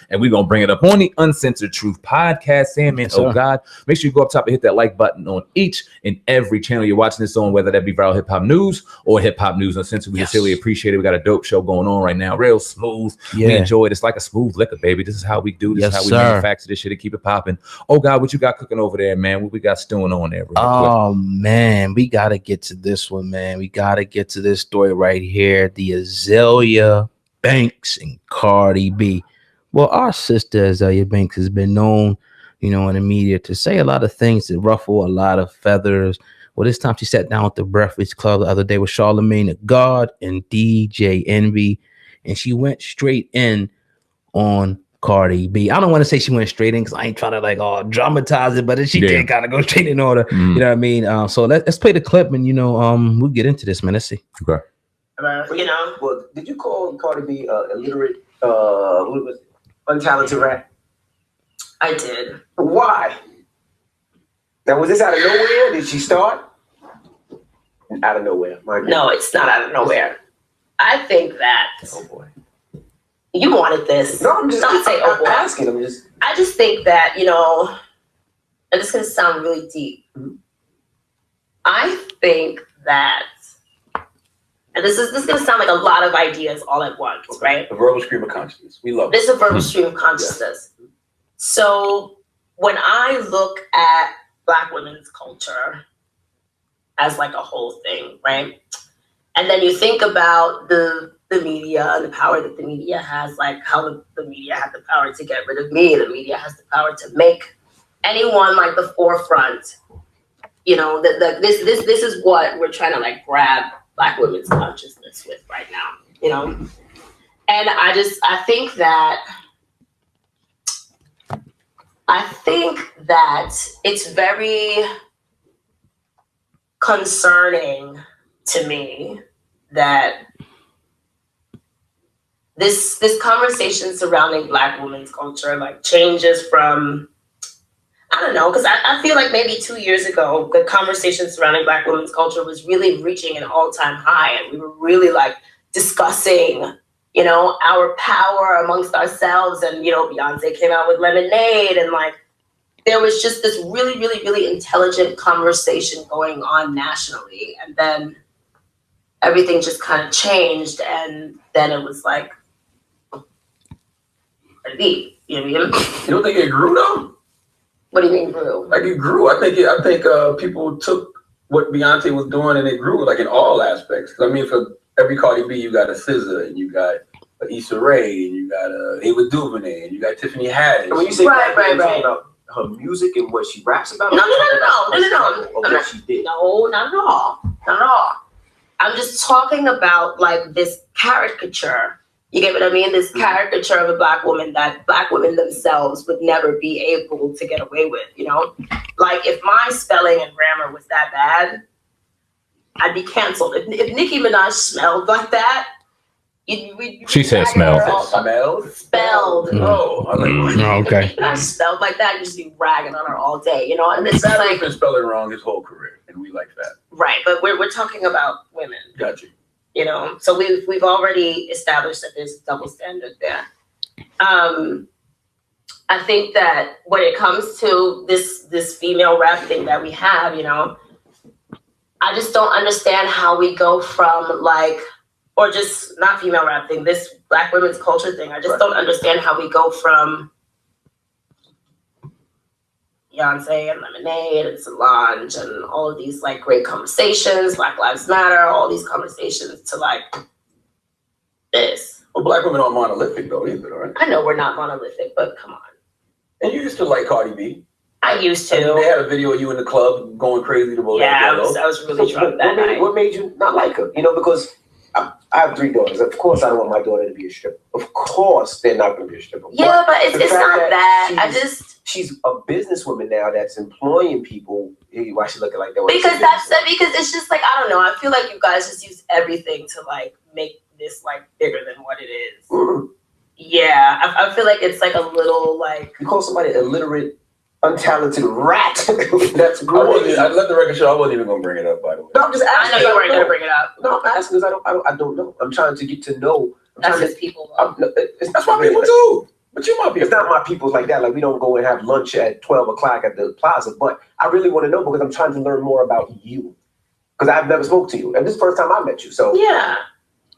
And we're going to bring it up on the Uncensored Truth podcast. SamAnt, oh God. Make sure you go up top and hit that like button on each and every channel you're watching this on, whether that be Viral Hip Hop News or Hip Hop News Uncensored. We sincerely appreciate it. We got a dope show going on right now. Real smooth. We enjoy it. It's like a smooth liquor, baby. This is how we do. This is how we manufacture this shit and keep it popping. Oh God, what you got cooking over there, man? What we got stewing on there? Oh man, we got to get to this one, man. We got to get to this story right here. The Azealia Banks and Cardi B. Well, our sister Azealia Banks has been known, in the media to say a lot of things that ruffle a lot of feathers. Well, this time she sat down with the Breakfast Club the other day with Charlamagne the God and DJ Envy, and she went straight in on Cardi B. I don't want to say she went straight in because I ain't trying to dramatize it, but she did kind of go straight in on her. You know what I mean? So let's play the clip and we'll get into this, man. Let's see. Okay. Well, did you call Cardi B illiterate? What was it? Untalented rat? I did. Why? Now, was this out of nowhere? Did she start? Out of nowhere. No, it's not out of nowhere. I think that. Oh boy. You wanted this. No, I'm just I'm asking. I just think that, and this is going to sound really deep. Mm-hmm. I think that, and this is going to sound like a lot of ideas all at once, right? The verbal stream of consciousness. We love it. This is a verbal stream of consciousness. Yeah. So when I look at Black women's culture as like a whole thing, right? And then you think about the media and the power that the media has, like how the media had the power to get rid of me. The media has the power to make anyone like the forefront. This is what we're trying to grab Black women's consciousness with right now, And I think that it's very concerning to me that this conversation surrounding Black women's culture changes from, I don't know, because I feel like maybe 2 years ago, the conversation surrounding Black women's culture was really reaching an all-time high. And we were really discussing, our power amongst ourselves. And, Beyonce came out with Lemonade. And there was just this really, really, really intelligent conversation going on nationally. And then everything just kind of changed. And then it was deep. You don't think it grew though? What do you mean grew? It grew. I think people took what Beyonce was doing and it grew in all aspects. I mean, for every Cardi B, you got a SZA and you got a Issa Rae and you got a Ava DuVernay and you got Tiffany Haddish. When you say right. About her music and what she raps about? No. What she did? No, not at all. I'm just talking about this caricature. You get what I mean? This caricature of a Black woman that Black women themselves would never be able to get away with, if my spelling and grammar was that bad, I'd be canceled. If Nicki Minaj smelled like that, she said smelled. Spelled. Okay. I spelled like that, just be ragging on her all day, And it's He's been spelling wrong his whole career, and we like that. Right, but we're talking about women. Got you. So we've already established that there's a double standard there. I think that when it comes to this female rap thing that we have, I just don't understand how we go from or just not female rap thing, this Black women's culture thing. I just don't understand how we go from Beyonce and Lemonade and Solange and all of these great conversations, Black Lives Matter, all these conversations to this. Well, Black women aren't monolithic though either, right? I know we're not monolithic, but come on. And you used to like Cardi B. I used to. They had a video of you in the club going crazy to both. Yeah, I was really drunk that night. What made you not like her? Because I have 3 daughters. Of course, I don't want my daughter to be a stripper. Of course, they're not going to be a stripper. Yeah, but it's not that. She's a businesswoman now that's employing people. Why she looking like that? Because it's just I don't know. I feel like you guys just use everything to make this bigger than what it is. Mm-hmm. Yeah, I feel like it's a little you call somebody illiterate, untalented rat. That's great. I let the record show. I wasn't even going to bring it up, by the way. No, I'm just asking. I know you weren't going to bring it up. No, I'm asking because I don't know. I'm trying to get to know. That's just people. That's my people too. But you might be. It's not my people's like that. Like we don't go and have lunch at 12 o'clock at the plaza. But I really want to know because I'm trying to learn more about you. Because I've never spoke to you, and this is the first time I met you. So yeah.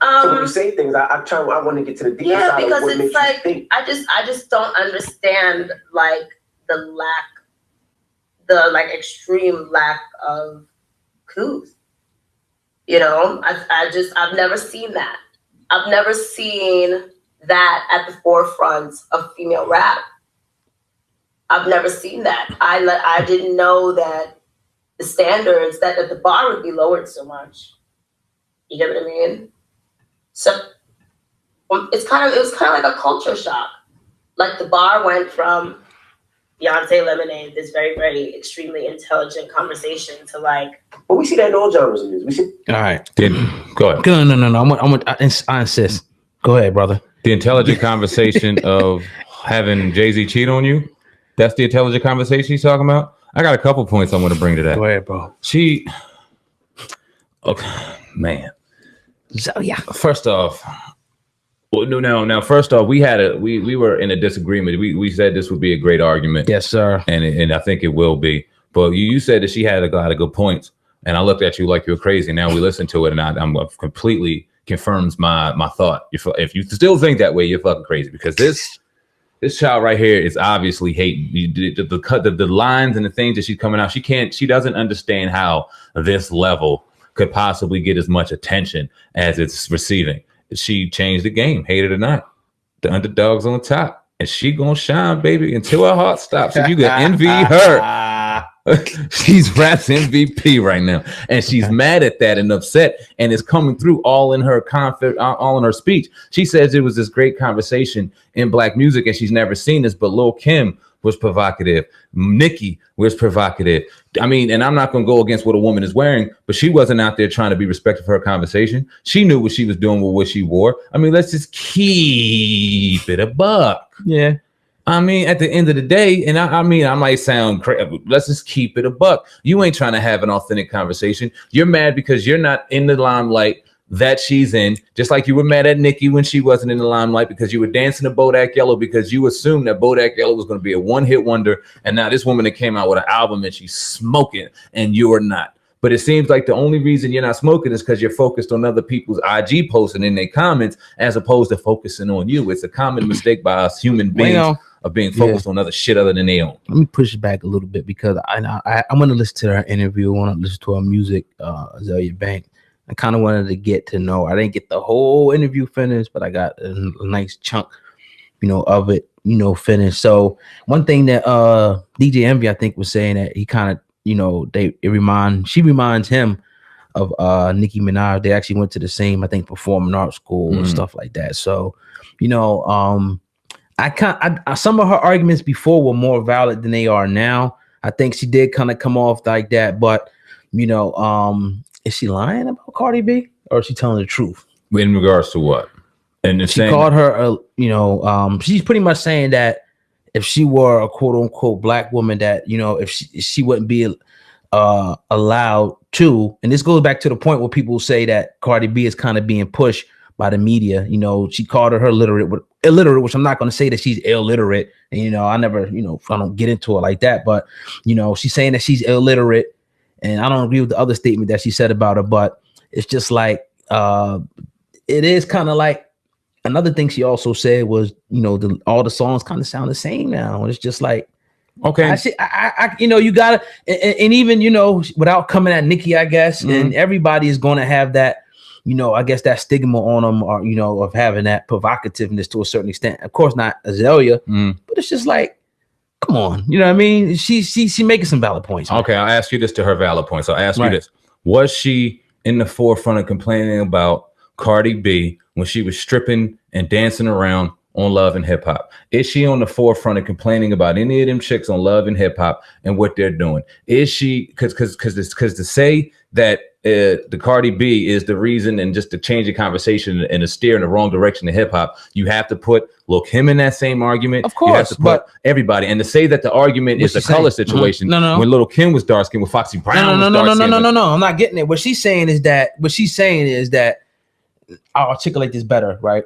So when you say things, I want to get to the deep side of what makes you think. I just don't understand like the extreme lack of couth. You know, I've never seen that. I've never seen that at the forefront of female rap. I've never seen that. I didn't know that the standards that the bar would be lowered so much. You get what I mean? So it was kind of like a culture shock. Like the bar went from Beyonce Lemonade, this very, very extremely intelligent conversation to like. But we see that in all genres of music. We see. All right. Go ahead. No. I insist. Go ahead, brother. The intelligent conversation of having Jay-Z cheat on you. That's the intelligent conversation he's talking about. I got a couple points I want to bring to that. Go ahead, bro. Okay, man. So yeah. First off, first off, we were in a disagreement. We said this would be a great argument. Yes, sir. And I think it will be. But you said that she had a lot of good points, and I looked at you like you were crazy. Now we listened to it, and I'm completely confirms my thought. If you still think that way, you're fucking crazy because this child right here is obviously hating the lines and the things that she's coming out. She doesn't understand how this level could possibly get as much attention as it's receiving. She changed the game, hate it or not. The underdog's on top, and she gonna shine, baby, until her heart stops. If you can envy her, she's rap's MVP right now, and she's mad at that and upset, and it's coming through all in her all in her speech. She says it was this great conversation in black music, and she's never seen this. But Lil' Kim was provocative. Nicki was provocative. I mean, and I'm not going to go against what a woman is wearing, but she wasn't out there trying to be respectful for her conversation. She knew what she was doing with what she wore. I mean, let's just keep it a buck. Yeah. I mean, at the end of the day, and I mean, I might sound crazy. Let's just keep it a buck. You ain't trying to have an authentic conversation. You're mad because you're not in the limelight that she's in, just like you were mad at Nicki when she wasn't in the limelight because you were dancing to Bodak Yellow because you assumed that Bodak Yellow was going to be a one-hit wonder, and now this woman that came out with an album and she's smoking, and you are not. But it seems like the only reason you're not smoking is because you're focused on other people's IG posts and in their comments as opposed to focusing on you. It's a common mistake by us human beings of being focused on other shit other than their own. Let me push it back a little bit because I'm going to listen to her interview. I want to listen to her music, Azealia Banks. I kind of wanted to get to know. I didn't get the whole interview finished, but I got a nice chunk, of it, finished. So one thing that DJ Envy, I think, was saying that he kind of, she reminds him of Nicki Minaj. They actually went to the same, I think, performing arts school and stuff like that. So, some of her arguments before were more valid than they are now. I think she did kind of come off like that, but is she lying about Cardi B or is she telling the truth? In regards to what? And she called her, she's pretty much saying that if she were a quote unquote black woman, that, if she wouldn't be allowed to, and this goes back to the point where people say that Cardi B is kind of being pushed by the media. She called her illiterate, which I'm not going to say that she's illiterate. And, I never, I don't get into it like that, but, she's saying that she's illiterate. And I don't agree with the other statement that she said about her, but it's just like, it is kind of like another thing she also said was, all the songs kind of sound the same now. And it's just like, okay, you gotta, and even, without coming at Nicki, I guess, and everybody is going to have that, I guess that stigma on them or, of having that provocativeness to a certain extent. Of course, not Azealia, but it's just like, come on, you know what I mean? She making some valid points. Okay, I'll ask you this to her valid points. I'll ask you this. Was she in the forefront of complaining about Cardi B when she was stripping and dancing around on Love and Hip Hop? Is she on the forefront of complaining about any of them chicks on Love and Hip Hop and what they're doing? Is she, because to say that the Cardi B is the reason and just to change the conversation and to steer in the wrong direction to hip hop, you have to put Lil' Kim in that same argument. Of course, you have to put everybody. And to say that the argument is a color situation, no. when Lil' Kim was dark skinned, with Foxy Brown, no. I'm not getting it. What she's saying is that I'll articulate this better, right?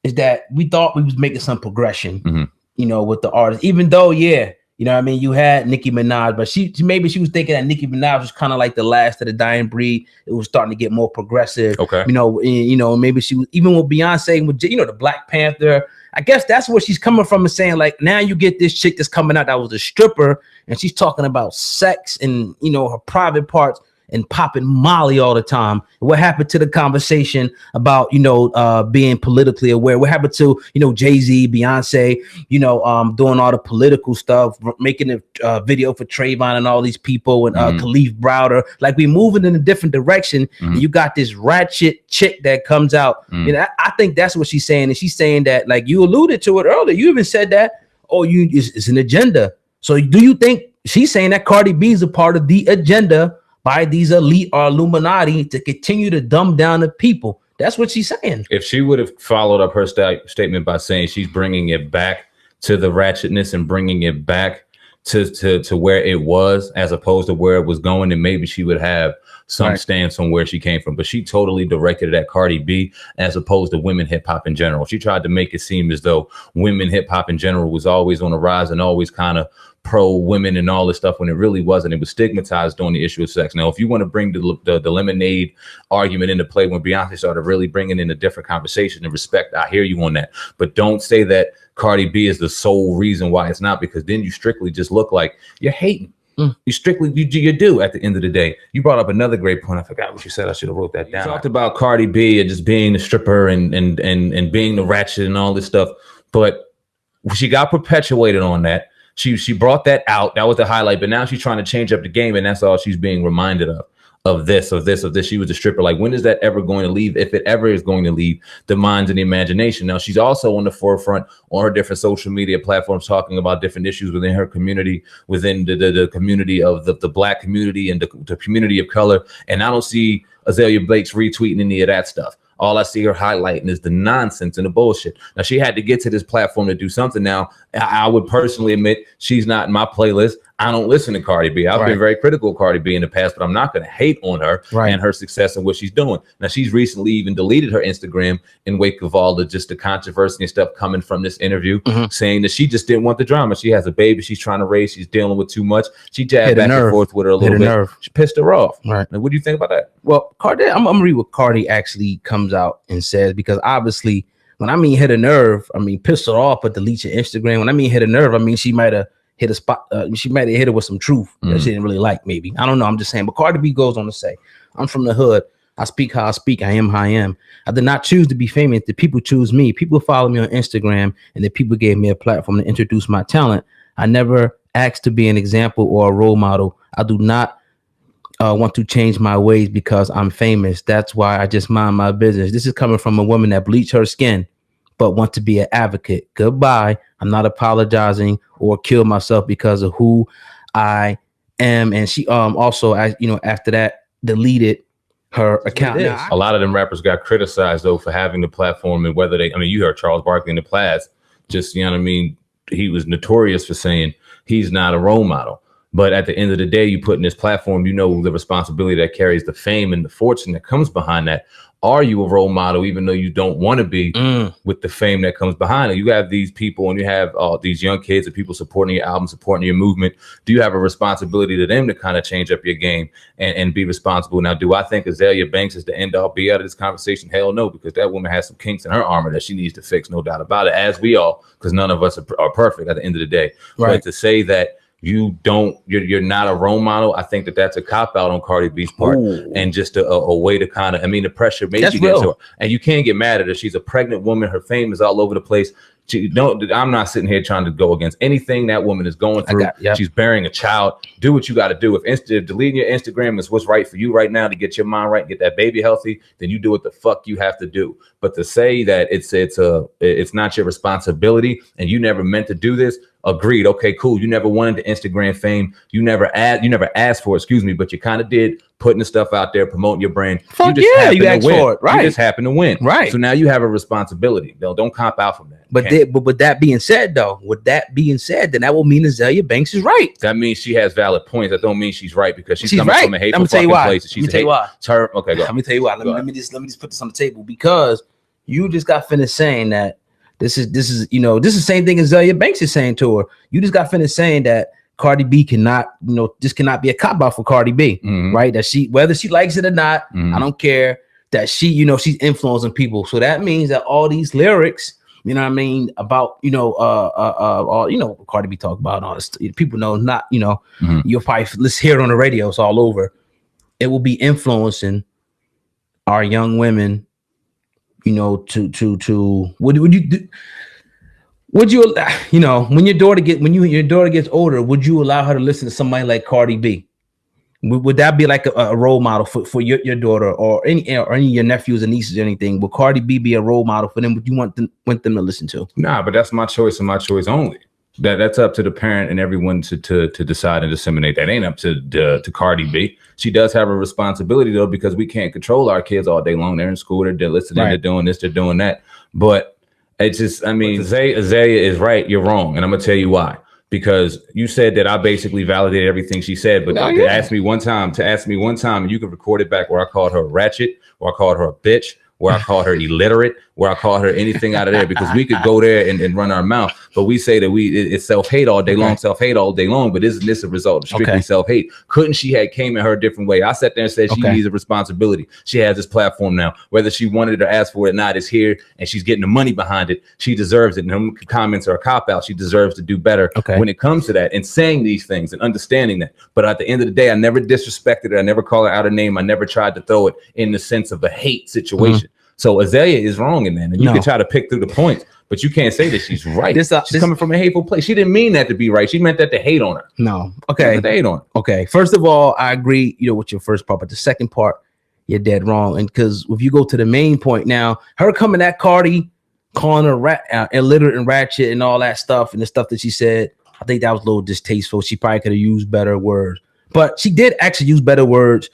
is that we thought we was making some progression, Mm-hmm. you know, with the artist, even though, yeah, you know what I mean? You had Nicki Minaj, but maybe she was thinking that Nicki Minaj was kind of like the last of the dying breed. It was starting to get more progressive. Okay. You know, maybe she was, even with Beyonce, with, you know, the Black Panther, I guess that's where she's coming from, and saying, like, now you get this chick that's coming out that was a stripper, and she's talking about sex and, you know, her private parts and popping Molly all the time. What happened to the conversation about, you know, being politically aware? What happened to, you know, Jay-Z, Beyonce, you know, doing all the political stuff, making a video for Trayvon and all these people, and Khalif Browder? Like, we moving in a different direction. And you got this ratchet chick that comes out. You know, I think that's what she's saying. And she's saying that, like, you alluded to it earlier. You even said that, oh, it's an agenda. So do you think she's saying that Cardi B is a part of the agenda by these elite or Illuminati to continue to dumb down the people? That's what she's saying. If she would have followed up her statement by saying she's bringing it back to the ratchetness and bringing it back to where it was, as opposed to where it was going, then maybe she would have some stance on where she came from. But she totally directed it at Cardi B as opposed to women hip hop in general. She tried to make it seem as though women hip hop in general was always on the rise and always kind of pro women and all this stuff, when it really wasn't. It was stigmatized on the issue of sex. Now, if you want to bring the lemonade argument into play, when Beyonce started really bringing in a different conversation and respect, I hear you on that. But don't say that Cardi B is the sole reason why it's not, because then you strictly just look like you're hating. You strictly, you do at the end of the day. You brought up another great point. I forgot what you said. I should have wrote that down. You talked about Cardi B and just being the stripper and being the ratchet and all this stuff. But she got perpetuated on that. She brought that out. That was the highlight. But now she's trying to change up the game, and that's all she's being reminded of. Of this. She was a stripper. Like, when is that ever going to leave, if it ever is going to leave the minds and the imagination? Now, she's also on the forefront on her different social media platforms, talking about different issues within her community, within the community of the Black community and the community of color. And I don't see Azealia Banks retweeting any of that stuff. All I see her highlighting is the nonsense and the bullshit. Now, she had to get to this platform to do something. Now, I would personally admit she's not in my playlist. I don't listen to Cardi B. I've been very critical of Cardi B in the past, but I'm not going to hate on her and her success and what she's doing. Now, she's recently even deleted her Instagram in wake of all the controversy and stuff coming from this interview, saying that she just didn't want the drama. She has a baby she's trying to raise. She's dealing with too much. She jabbed back and forth with her a little bit. She pissed her off. Right. Now, what do you think about that? Well, Cardi, I'm going to read what Cardi actually comes out and says, because obviously, when I mean hit a nerve, I mean piss her off, but delete your Instagram. When I mean hit a nerve, I mean she might have hit a spot. She might have hit it with some truth that she didn't really like, maybe. I don't know. I'm just saying. But Cardi B goes on to say, I'm from the hood. I speak how I speak. I am how I am. I did not choose to be famous. The people choose me. People follow me on Instagram, and the people gave me a platform to introduce my talent. I never asked to be an example or a role model. I do not want to change my ways because I'm famous. That's why I just mind my business. This is coming from a woman that bleached her skin, but want to be an advocate. Goodbye. I'm not apologizing or kill myself because of who I am. And she also, after that, deleted her account. A lot of them rappers got criticized though for having the platform, and whether you heard Charles Barkley in the past, just, you know what I mean? He was notorious for saying he's not a role model. But at the end of the day, you put in this platform, you know, the responsibility that carries, the fame and the fortune that comes behind that. Are you a role model, even though you don't want to be, with the fame that comes behind it? You have these people, and you have these young kids and people supporting your album, supporting your movement. Do you have a responsibility to them to kind of change up your game and be responsible? Now, do I think Azealia Banks is the end all be out of this conversation? Hell no, because that woman has some kinks in her armor that she needs to fix, no doubt about it, as we all, because none of us are perfect at the end of the day. But to say that you're not a role model, I think that's a cop out on Cardi B's part. And just a way to kind of, the pressure maybe gets to her, and you can't get mad at her. She's a pregnant woman. Her fame is all over the place. I'm not sitting here trying to go against anything that woman is going through. She's bearing a child. Do what you got to do. If deleting your Instagram is what's right for you right now to get your mind right, get that baby healthy, then you do what the fuck you have to do. But to say that it's not your responsibility and you never meant to do this, agreed. Okay, cool. You never wanted the Instagram fame. You never asked for it, but you kind of did, putting the stuff out there, promoting your brand. You asked for it, right? You just happen to win, right? So now you have a responsibility. Don't cop out from that. But with that being said, then that will mean Azealia Banks is right. That means she has valid points. That don't mean she's right, because she's coming from a hateful fucking place. Let me tell you why. It's her. Okay, go. Let me tell you why. Let me just put this on the table, because You just got finished saying that this is the same thing as Azealia Banks is saying to her. You just got finished saying that Cardi B cannot, this cannot be a cop out for Cardi B, right? That whether she likes it or not, I don't care. That she's influencing people. So that means that all these lyrics, about Cardi B talk about all this. People know not, you'll probably let's hear it on the radio. It's all over. It will be influencing our young women, to what would you do? Would you, when your daughter gets older, would you allow her to listen to somebody like Cardi B? Would that be like a role model for your daughter or any of your nephews and nieces or anything? Would Cardi B be a role model for them? Would you want them to listen to? Nah, but that's my choice and my choice only. That's up to the parent and everyone to decide and disseminate. That ain't up to Cardi B. She does have a responsibility though, because we can't control our kids all day long. They're in school, they're listening, they're doing this, they're doing that. But it's just, Azealia is right. You're wrong, and I'm gonna tell you why. Because you said that I basically validated everything she said, but to ask me one time, and you can record it back where I called her a ratchet, or I called her a bitch, where I called her illiterate, where I called her anything out of there, because we could go there and run our mouth, but we say that it's self-hate all day long, but isn't this a result of strictly self-hate? Couldn't she have came at her a different way? I sat there and said she needs a responsibility. She has this platform now, whether she wanted to ask for it or not, it's here, and she's getting the money behind it. She deserves it, and her comments are a cop-out. She deserves to do better when it comes to that, and saying these things and understanding that. But at the end of the day, I never disrespected her. I never called her out of name. I never tried to throw it in the sense of a hate situation. So Azealia is wrong in that, and you can try to pick through the points, but you can't say that she's right. She's coming from a hateful place. She didn't mean that to be right. She meant that to hate on her. No. Okay. To hate on her. Okay. First of all, I agree, with your first part, but the second part, you're dead wrong. And because if you go to the main point now, her coming at Cardi, calling her illiterate and ratchet and all that stuff, and the stuff that she said, I think that was a little distasteful. She probably could have used better words, but she did actually use better words.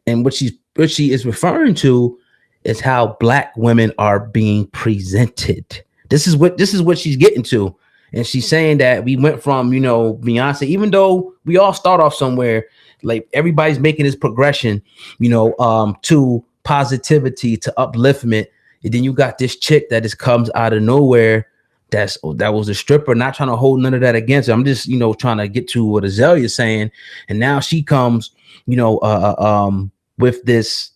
And what she is referring to is how Black women are being presented. This is what she's getting to. And she's saying that we went from, Beyonce, even though we all start off somewhere, like everybody's making this progression, to positivity, to upliftment. And then you got this chick that just comes out of nowhere. That was a stripper, not trying to hold none of that against her. I'm just, trying to get to what Azealia is saying. And now she comes, with this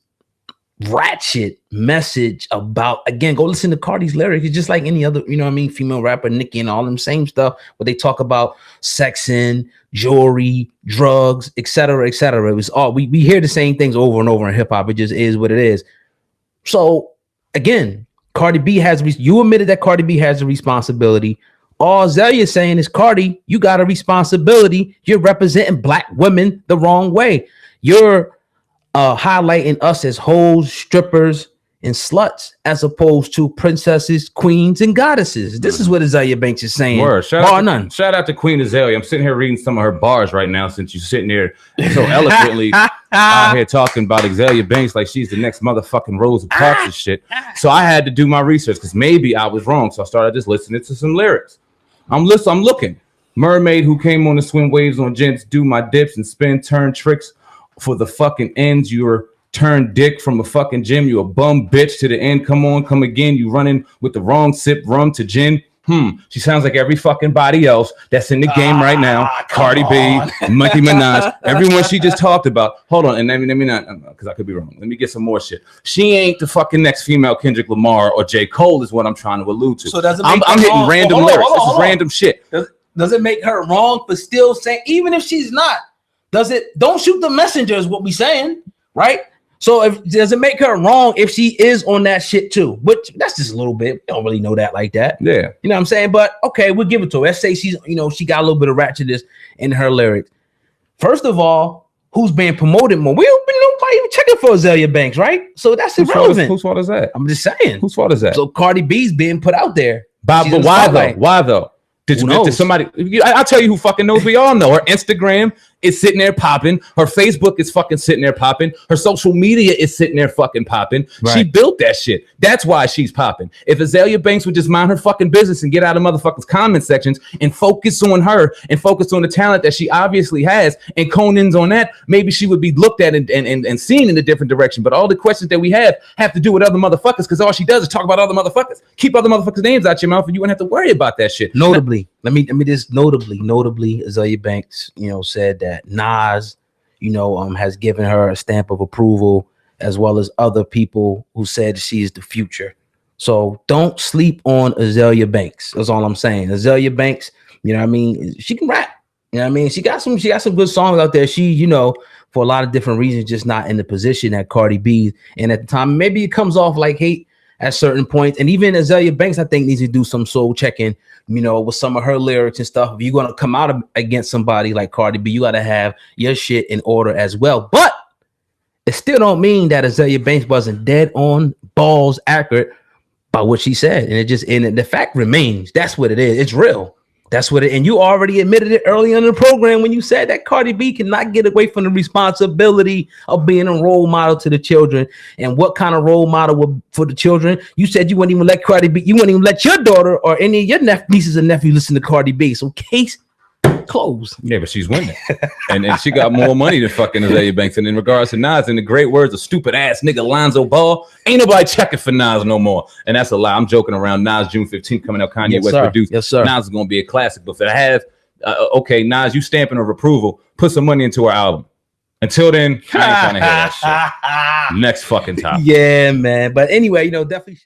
ratchet message about, again, go listen to Cardi's lyrics. It's just like any other, female rapper, Nicki and all them same stuff, where they talk about sexing, jewelry, drugs, etc., etc. It was all we hear the same things over and over in hip hop. It just is what it is. So again, Cardi B you admitted that Cardi B has a responsibility. All Azealia is saying is, Cardi, you got a responsibility. You're representing Black women the wrong way. You're highlighting us as hoes, strippers, and sluts, as opposed to princesses, queens, and goddesses. This is what Azealia Banks is saying. Shout out to Queen Azealia. I'm sitting here reading some of her bars right now, since you're sitting there so eloquently out here talking about Azealia Banks like she's the next motherfucking Rosa Parks and shit. So I had to do my research, because maybe I was wrong. So I started just listening to some lyrics. I'm looking. Mermaid who came on to swim waves on gents, do my dips and spin turn tricks for the fucking ends. You're turned dick from a fucking gym. You a bum bitch to the end. Come on, come again. You running with the wrong sip rum to gin. She sounds like every fucking body else that's in the game right now. Cardi B, Nicki Minaj, everyone she just talked about. Hold on, and let me not, because I could be wrong. Let me get some more shit. She ain't the fucking next female Kendrick Lamar or J. Cole is what I'm trying to allude to. So does it I'm hitting random lyrics. This is random shit. Does it make her wrong for still saying, even if she's not? Don't shoot the messenger is what we saying, right? So does it make her wrong if she is on that shit too? Which that's just a little bit. We don't really know that like that. Yeah. You know what I'm saying? But okay, we'll give it to her. Let's say she's, she got a little bit of ratchetness in her lyrics. First of all, who's being promoted more? Nobody even checking for Azealia Banks, right? So that's irrelevant. Whose fault is that? I'm just saying. Whose fault is that? So Cardi B's being put out there. But why though? Why though? Did somebody? I'll tell you who fucking knows. We all know her Instagram is sitting there popping. Her Facebook is fucking sitting there popping. Her social media is sitting there fucking popping. Right. She built that shit. That's why she's popping. If Azealia Banks would just mind her fucking business and get out of motherfuckers' comment sections and focus on her and focus on the talent that she obviously has and Conan's on that, maybe she would be looked at and seen in a different direction. But all the questions that we have to do with other motherfuckers because all she does is talk about other motherfuckers. Keep other motherfuckers' names out your mouth and you wouldn't have to worry about that shit. Notably, let me just notably, Azealia Banks, said that Nas, has given her a stamp of approval, as well as other people who said she is the future. So don't sleep on Azealia Banks. That's all I'm saying. Azealia Banks, she can rap. She got some good songs out there. She, for a lot of different reasons, just not in the position that Cardi B and at the time. Maybe it comes off like hate at certain points. And even Azealia Banks, I think, needs to do some soul checking, with some of her lyrics and stuff. If you're going to come out against somebody like Cardi B, you got to have your shit in order as well. But it still don't mean that Azealia Banks wasn't dead on balls accurate by what she said. And the fact remains, that's what it is. It's real. That's what it, and you already admitted it early in the program when you said that Cardi B cannot get away from the responsibility of being a role model to the children. And what kind of role model for the children? You said you wouldn't even let Cardi B, you wouldn't even let your daughter or any of your nieces and nephews listen to Cardi B. So case closed. Yeah, but she's winning. and she got more money than fucking Azealia Banks. And in regards to Nas, in the great words of stupid ass nigga Lonzo Ball, ain't nobody checking for Nas no more. And that's a lie. I'm joking around. Nas June 15th coming out, Kanye West produced. Yes, sir. Nas is gonna be a classic. But if I have okay, Nas, you stamping of approval, put some money into our album. Until then, I ain't trying to hear that shit. Next fucking topic. Yeah, man. But anyway, definitely